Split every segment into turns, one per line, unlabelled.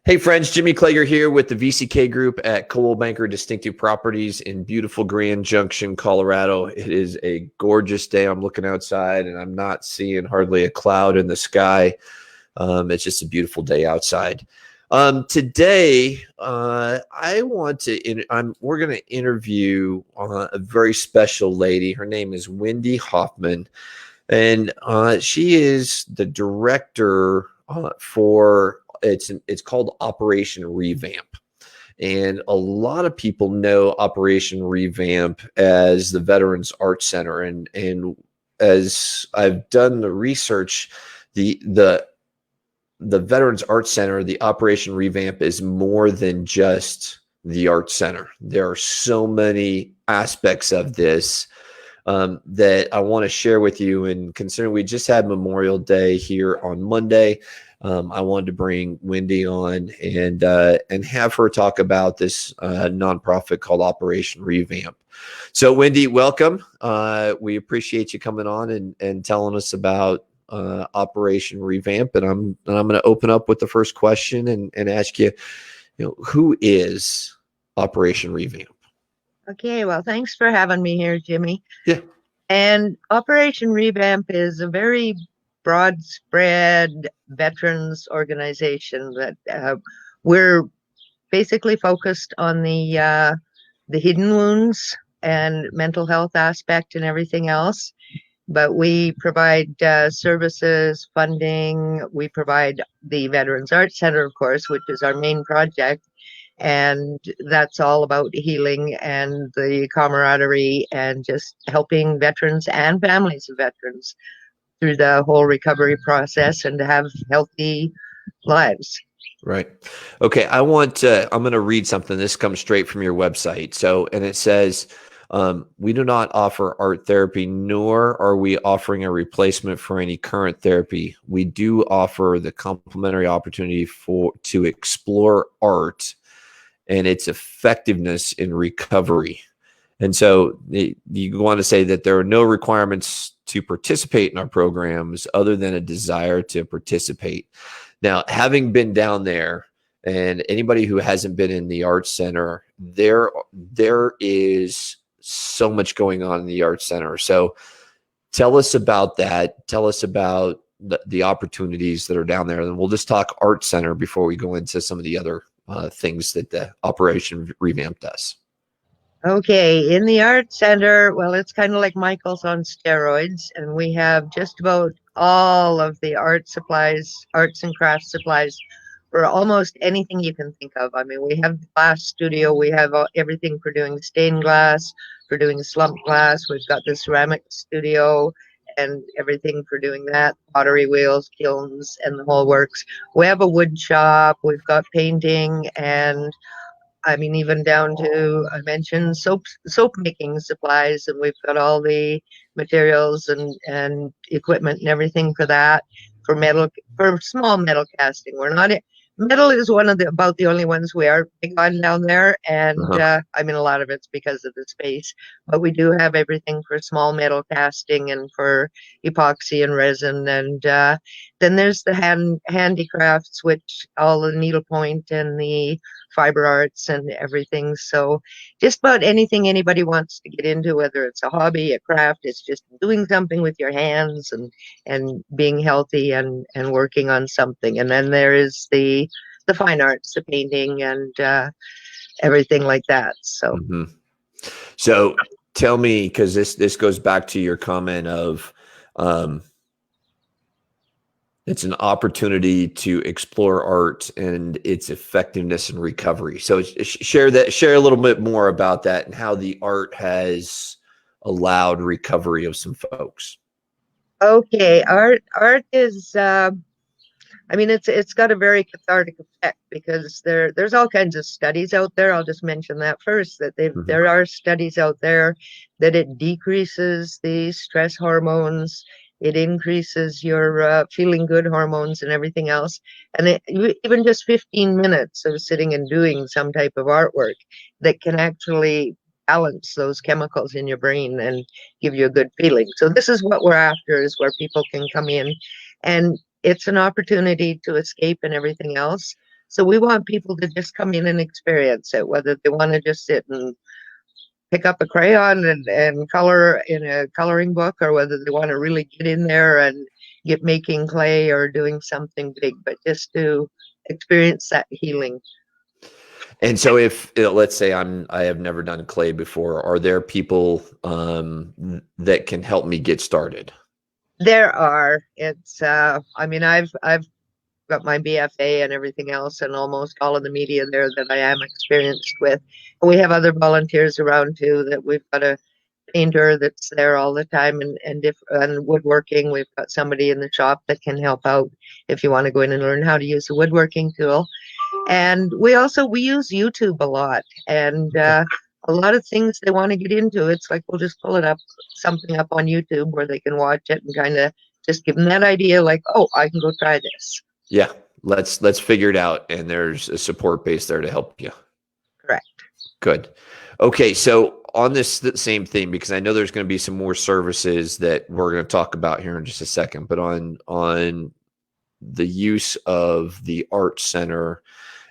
Hey friends, Jimmy Klager here with the VCK Group at Coldwell Banker Distinctive Properties in beautiful Grand Junction, Colorado. It is a gorgeous day. I'm looking outside and I'm not seeing hardly a cloud in the sky. It's just a beautiful day outside. Today, we're going to interview a very special lady. Her name is Wendy Hoffman, and she is the director for it's called Operation ReVamp. And a lot of people know Operation ReVamp as the Veterans Art Center. And as I've done the research, the Veterans Art Center, the Operation ReVamp, is more than just the art center. There are so many aspects of this that I want to share with you. And considering we just had Memorial Day here on Monday, I wanted to bring Wendy on and have her talk about this nonprofit called Operation ReVamp. So, Wendy, welcome. We appreciate you coming on and telling us about Operation ReVamp. And I'm going to open up with the first question and ask you, who is Operation ReVamp?
Okay, well, thanks for having me here, Jimmy.
Yeah.
And Operation ReVamp is a very broad spread veterans organization that we're basically focused on the hidden wounds and mental health aspect and everything else. But we provide services, funding. We provide the Veterans Art Center, of course, which is our main project. And that's all about healing and the camaraderie and just helping veterans and families of veterans through the whole recovery process and to have healthy lives.
Right. Okay. I'm going to read something. This comes straight from your website. And it says, we do not offer art therapy, nor are we offering a replacement for any current therapy. We do offer the complementary opportunity to explore art and its effectiveness in recovery. And so you want to say that there are no requirements to participate in our programs other than a desire to participate. Now, having been down there, and anybody who hasn't been in the Art Center, there is so much going on in the Art Center. So tell us about that. Tell us about the opportunities that are down there. And we'll just talk Art Center before we go into some of the other things that the Operation ReVamp does.
Okay, in the Art Center, well, it's kind of like Michael's on steroids, and we have just about all of the art supplies, arts and crafts supplies for almost anything you can think of. I mean, we have the glass studio, we have everything for doing stained glass, for doing slump glass, we've got the ceramic studio and everything for doing that, pottery wheels, kilns, and the whole works. We have a wood shop, we've got painting, and I mean, even down to, I mentioned soap making supplies, and we've got all the materials and equipment and everything for that, for small metal casting. We're not, metal is one of about the only ones we are big on down there. And I mean, a lot of it's because of the space, but we do have everything for small metal casting and for epoxy and resin. And then there's the handicrafts, which all the needlepoint and the fiber arts and everything. So just about anything anybody wants to get into, whether it's a hobby, a craft, it's just doing something with your hands and being healthy and working on something. And then there is the fine arts, the painting and everything like that. So
So tell me, because this goes back to your comment of it's an opportunity to explore art and its effectiveness in recovery. So share a little bit more about that and how the art has allowed recovery of some folks.
Okay, art is I mean, it's got a very cathartic effect because there's all kinds of studies out there. I'll just mention that first, that there are studies out there that it decreases the stress hormones, it increases your feeling good hormones and everything else. And even just 15 minutes of sitting and doing some type of artwork that can actually balance those chemicals in your brain and give you a good feeling. So this is what we're after, is where people can come in, and it's an opportunity to escape and everything else. So we want people to just come in and experience it, whether they want to just sit and pick up a crayon and color in a coloring book, or whether they want to really get in there and get making clay or doing something big, but just to experience that healing.
And so if let's say I have never done clay before, are there people that can help me get started?
There are. It's I mean, I've got my BFA and everything else, and almost all of the media there that I am experienced with. And we have other volunteers around too. That we've got a painter that's there all the time, and woodworking. We've got somebody in the shop that can help out if you want to go in and learn how to use the woodworking tool. And we use YouTube a lot, and a lot of things they want to get into. It's like we'll just pull it up, something up on YouTube where they can watch it and kind of just give them that idea, like, oh, I can go try this.
Yeah, let's figure it out, and there's a support base there to help you.
Correct.
Good. Okay, so on this same thing, because I know there's going to be some more services that we're going to talk about here in just a second, but on the use of the art center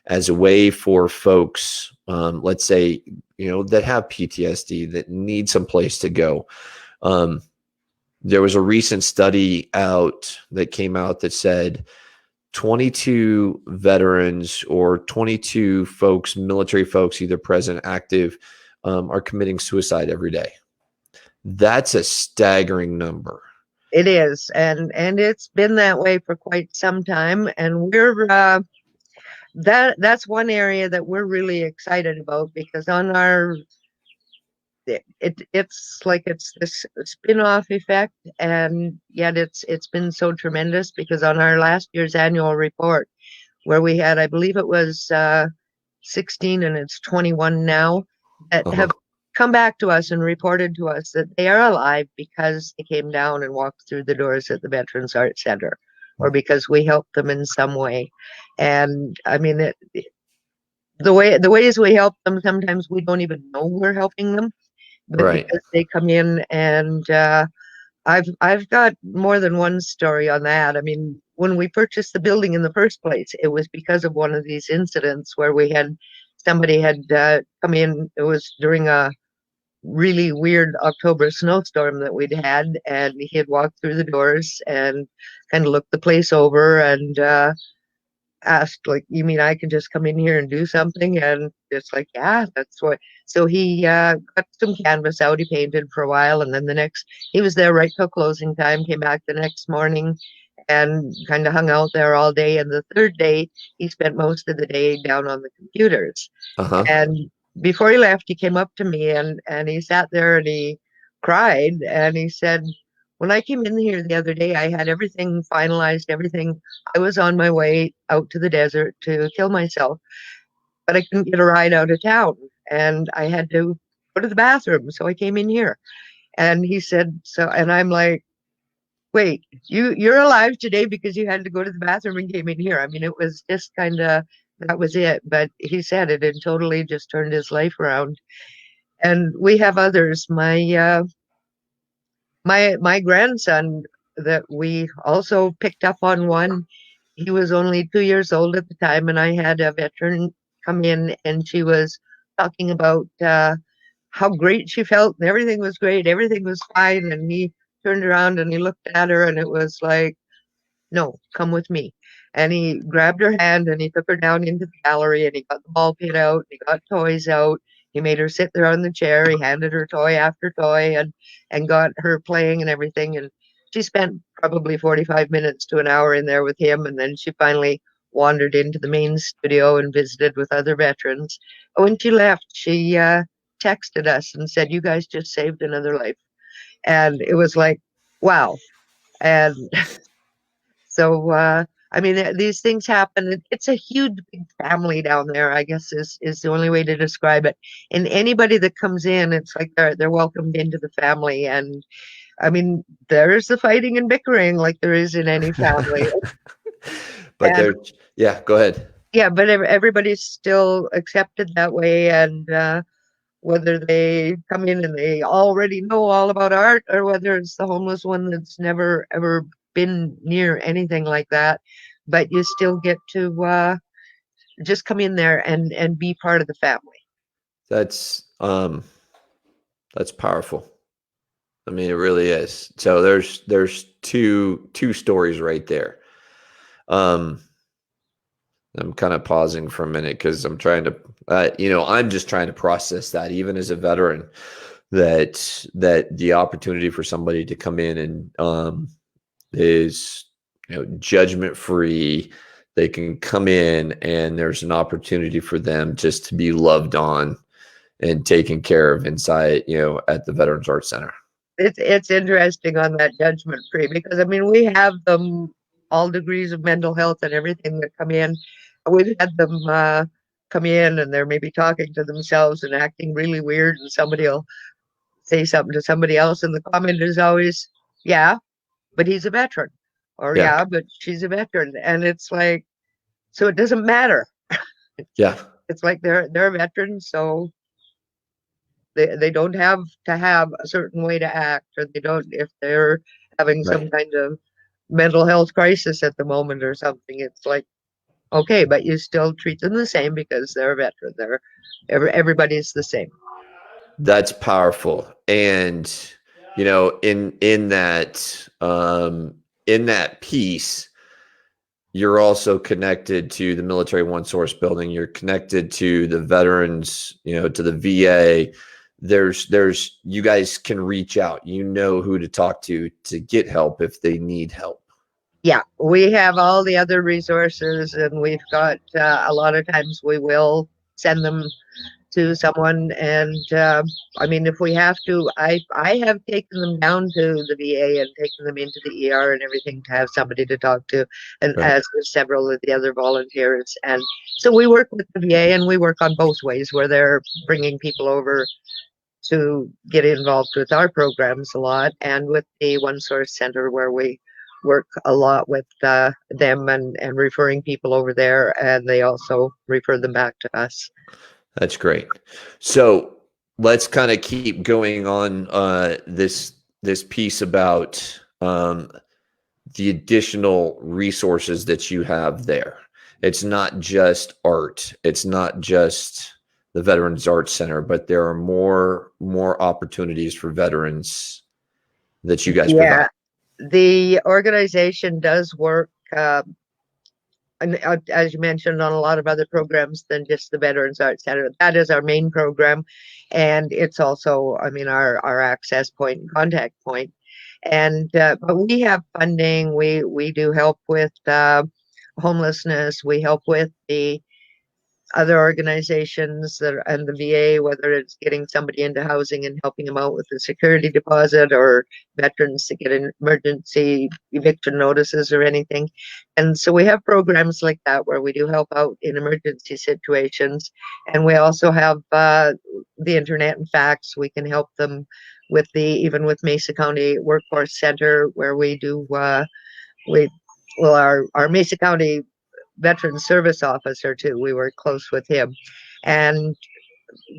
as a way for folks, let's say, that have PTSD, that need some place to go. There was a recent study that came out that said 22 veterans or 22 folks, military folks, either present, active, are committing suicide every day. That's a staggering number.
It is, and it's been that way for quite some time, and we're that's one area that we're really excited about, because on our it's like it's this spin-off effect, and yet it's been so tremendous, because on our last year's annual report, where we had, I believe it was 16 and it's 21 now, that have come back to us and reported to us that they are alive because they came down and walked through the doors at the Veterans Art Center, or because we helped them in some way. And I mean, the ways we help them, sometimes we don't even know we're helping them, but
right,
because they come in, and I've got more than one story on that. I mean, when we purchased the building in the first place, it was because of one of these incidents where somebody had come in. It was during a really weird October snowstorm that we'd had, and he had walked through the doors and kind of looked the place over, and asked, like, you mean I can just come in here and do something? And it's like, yeah, that's what. So he got some canvas out, he painted for a while, and then he was there right till closing time, came back the next morning and kind of hung out there all day. And the third day, he spent most of the day down on the computers. And before he left, he came up to me, and he sat there and he cried, and he said, when I came in here the other day, I had everything finalized, everything. I was on my way out to the desert to kill myself, but I couldn't get a ride out of town, and I had to go to the bathroom. So I came in here. And he said, so, and I'm like, wait, you're alive today because you had to go to the bathroom and came in here. I mean, it was just kind of, that was it. But he said it had totally just turned his life around. And we have others. My grandson, that we also picked up on one. He was only 2 years old at the time, and I had a veteran come in, and she was talking about how great she felt, and everything was great, everything was fine. And he turned around and he looked at her, and it was like, no, come with me. And he grabbed her hand and he took her down into the gallery, and he got the ball pit out, and he got toys out. He made her sit there on the chair. He handed her toy after toy, and got her playing and everything. And she spent probably 45 minutes to an hour in there with him. And then she finally wandered into the main studio and visited with other veterans. When she left, she texted us and said, you guys just saved another life. And it was like, wow. And so, I mean, these things happen. It's a huge, big family down there, I guess is the only way to describe it. And anybody that comes in, it's like they're welcomed into the family. And I mean, there's the fighting and bickering like there is in any family.
But yeah, go ahead.
Yeah, but everybody's still accepted that way. And whether they come in and they already know all about art, or whether it's the homeless one that's never ever been near anything like that, but you still get to just come in there and be part of the family.
That's powerful. I mean, it really is. So there's two stories right there. I'm kind of pausing for a minute because I'm trying to, I'm just trying to process that, even as a veteran, that the opportunity for somebody to come in and is, judgment free. They can come in and there's an opportunity for them just to be loved on and taken care of inside, at the Veterans Arts Center.
It's interesting on that judgment free, because I mean we have them all degrees of mental health and everything that come in. We've had them come in and they're maybe talking to themselves and acting really weird, and somebody will say something to somebody else, and the comment is always, "Yeah, but he's a veteran," or
Yeah.
"Yeah, but she's a veteran," and it's like, so it doesn't matter.
Yeah.
It's like they're veterans, so they don't have to have a certain way to act, or they don't, if they're having some
Right.
kind of mental health crisis at the moment or something, it's like, okay, but you still treat them the same because they're a veteran. Everybody's the same.
That's powerful. And, in that piece, you're also connected to the Military One Source building. You're connected to the veterans, to the VA. There's you guys can reach out. You know who to talk to get help if they need help.
Yeah, we have all the other resources, and we've got a lot of times we will send them to someone. And I mean, if we have to, I have taken them down to the VA and taken them into the ER and everything to have somebody to talk to, and
Right.
as with several of the other volunteers. And so we work with the VA, and we work on both ways, where they're bringing people over to get involved with our programs a lot, and with the One Source Center, where we work a lot with them and referring people over there, and they also refer them back to us.
That's great. So let's kind of keep going on this piece about the additional resources that you have there. It's not just art. It's not just the Veterans Arts Center, but there are more opportunities for veterans that you guys provide.
Yeah, the organization does work, and as you mentioned, on a lot of other programs than just the Veterans Arts Center. That is our main program, and it's also, I mean, our access point and contact point. And but we have funding. We do help with homelessness. We help with the other organizations that are, and the VA, whether it's getting somebody into housing and helping them out with the security deposit, or veterans to get an emergency eviction notices or anything. And so we have programs like that where we do help out in emergency situations. And we also have the internet and fax. We can help them with even with Mesa County Workforce Center, where we do, we, well, our Mesa County veteran service officer too. We work close with him, and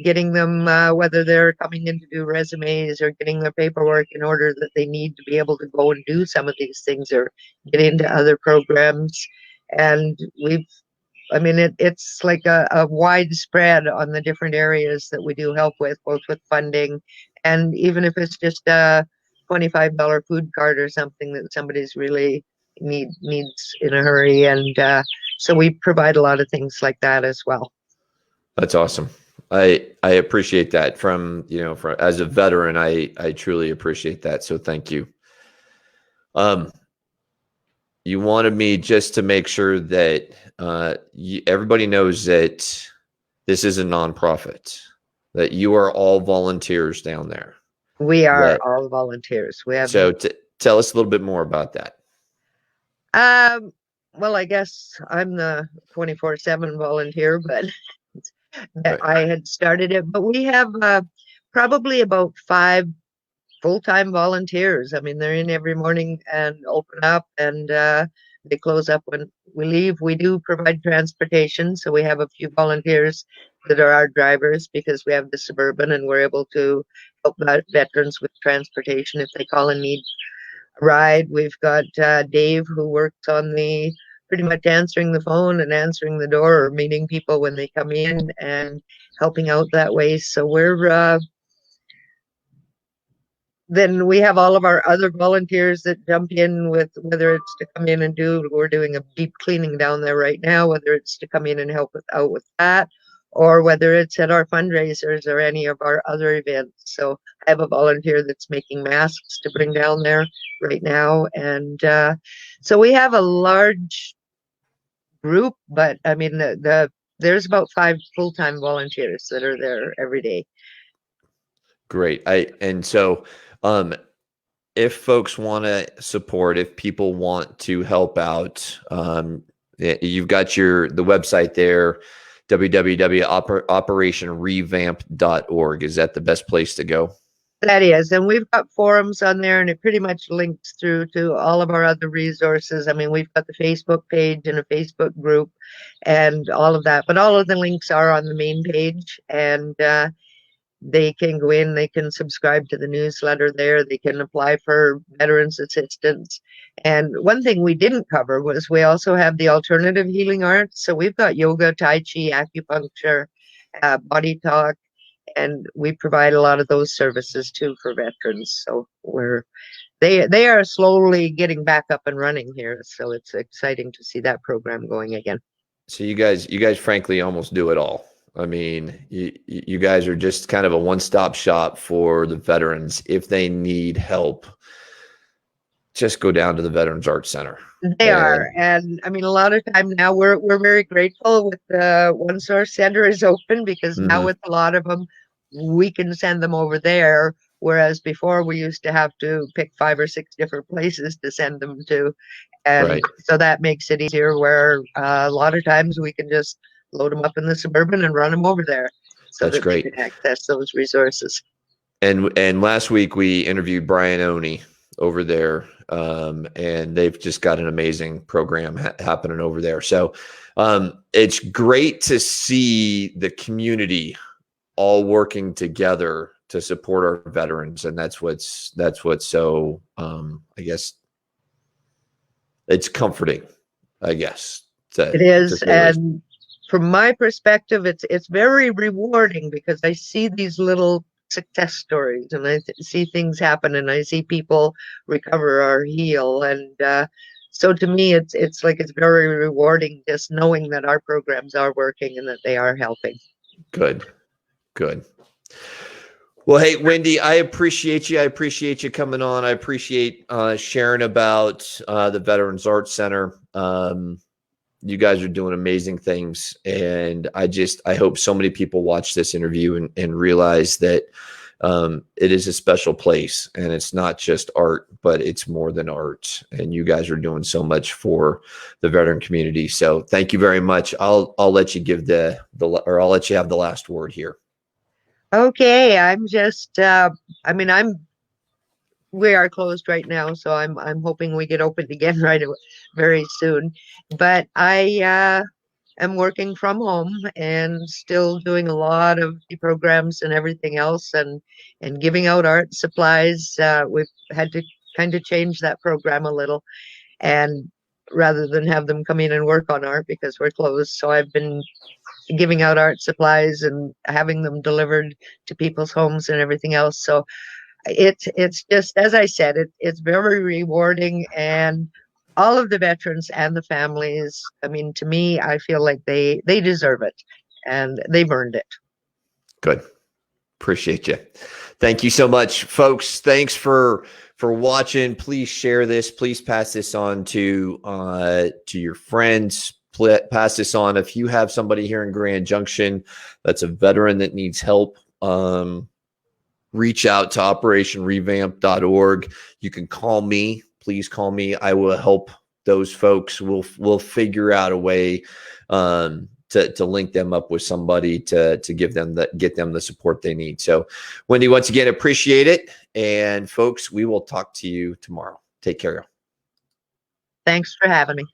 getting them, whether they're coming in to do resumes or getting their paperwork in order that they need to be able to go and do some of these things or get into other programs. And I mean, it's like a widespread on the different areas that we do help with, both with funding, and even if it's just a $25 food card or something that somebody's really needs in a hurry. And so we provide a lot of things like that as well.
That's awesome. I appreciate that from, as a veteran, I truly appreciate that. So thank you. You wanted me just to make sure that everybody knows that this is a nonprofit, that you are all volunteers down there.
We are all volunteers. We have
So tell us a little bit more about that.
Well, I guess I'm the 24/7 volunteer, but
Right.
I had started it. But we have probably about 5 full-time volunteers. I mean, they're in every morning and open up, and they close up when we leave. We do provide transportation, so we have a few volunteers that are our drivers, because we have the Suburban, and we're able to help veterans with transportation if they call and need a ride. We've got Dave, who works on the pretty much answering the phone and answering the door or meeting people when they come in and helping out that way. So then we have all of our other volunteers that jump in with, whether it's to come in and we're doing a deep cleaning down there right now, whether it's to come in and help out with that, or whether it's at our fundraisers or any of our other events. So I have a volunteer that's making masks to bring down there right now. And so we have a large group, but I mean, there's about 5 full-time volunteers that are there every day.
Great. If folks want to support, if people want to help out, you've got the website there, www.operationrevamp.org. Is that the best place to go?
That is, and we've got forums on there, and it pretty much links through to all of our other resources. I mean, we've got the Facebook page and a Facebook group and all of that, but all of the links are on the main page, and they can go in, they can subscribe to the newsletter there, they can apply for veterans assistance. And one thing we didn't cover was we also have the alternative healing arts. So we've got yoga, tai chi, acupuncture, body talk, and we provide a lot of those services too for veterans. So they are slowly getting back up and running here. So it's exciting to see that program going again.
So you guys frankly almost do it all. I mean, you guys are just kind of a one-stop shop for the veterans. If they need help, just go down to the Veterans Arts Center.
They are. And I mean, a lot of time now we're very grateful with the One Source Center is open, because now with a lot of them, we can send them over there. Whereas before we used to have to pick 5 or 6 different places to send them to. And so that makes it easier, where a lot of times we can just load them up in the Suburban and run them over there. So
that's great.
They can access those resources.
And last week we interviewed Brian Oney over there, and they've just got an amazing program happening over there. So it's great to see the community all working together to support our veterans, and that's what's so I guess it's comforting, I guess.
It is, and from my perspective, it's very rewarding, because I see these little success stories, and I see things happen, and I see people recover or heal, and so to me, it's like it's very rewarding just knowing that our programs are working and that they are helping.
Good. Well, hey, Wendy, I appreciate you. I appreciate you coming on. I appreciate sharing about the Veterans Arts Center. You guys are doing amazing things, and I hope so many people watch this interview and realize that it is a special place, and it's not just art, but it's more than art. And you guys are doing so much for the veteran community. So thank you very much. I'll let you give I'll let you have the last word here.
Okay, I'm just we are closed right now, so I'm hoping we get opened again very soon. But I am working from home and still doing a lot of the programs and everything else, and giving out art supplies. We've had to kind of change that program a little, and rather than have them come in and work on art because we're closed. So I've been giving out art supplies and having them delivered to people's homes and everything else. So it's just, as I said, it's very rewarding, and all of the veterans and the families, I mean, to me, I feel like they deserve it, and they've earned it.
Good. Appreciate you. Thank you so much, folks. Thanks for watching. Please share this. Please pass this on to your friends. Pass this on. If you have somebody here in Grand Junction that's a veteran that needs help, reach out to operationrevamp.org. You can call me. Please call me. I will help those folks. We'll figure out a way to link them up with somebody to get them the support they need. So, Wendy, once again, appreciate it. And folks, we will talk to you tomorrow. Take care.
Thanks for having me.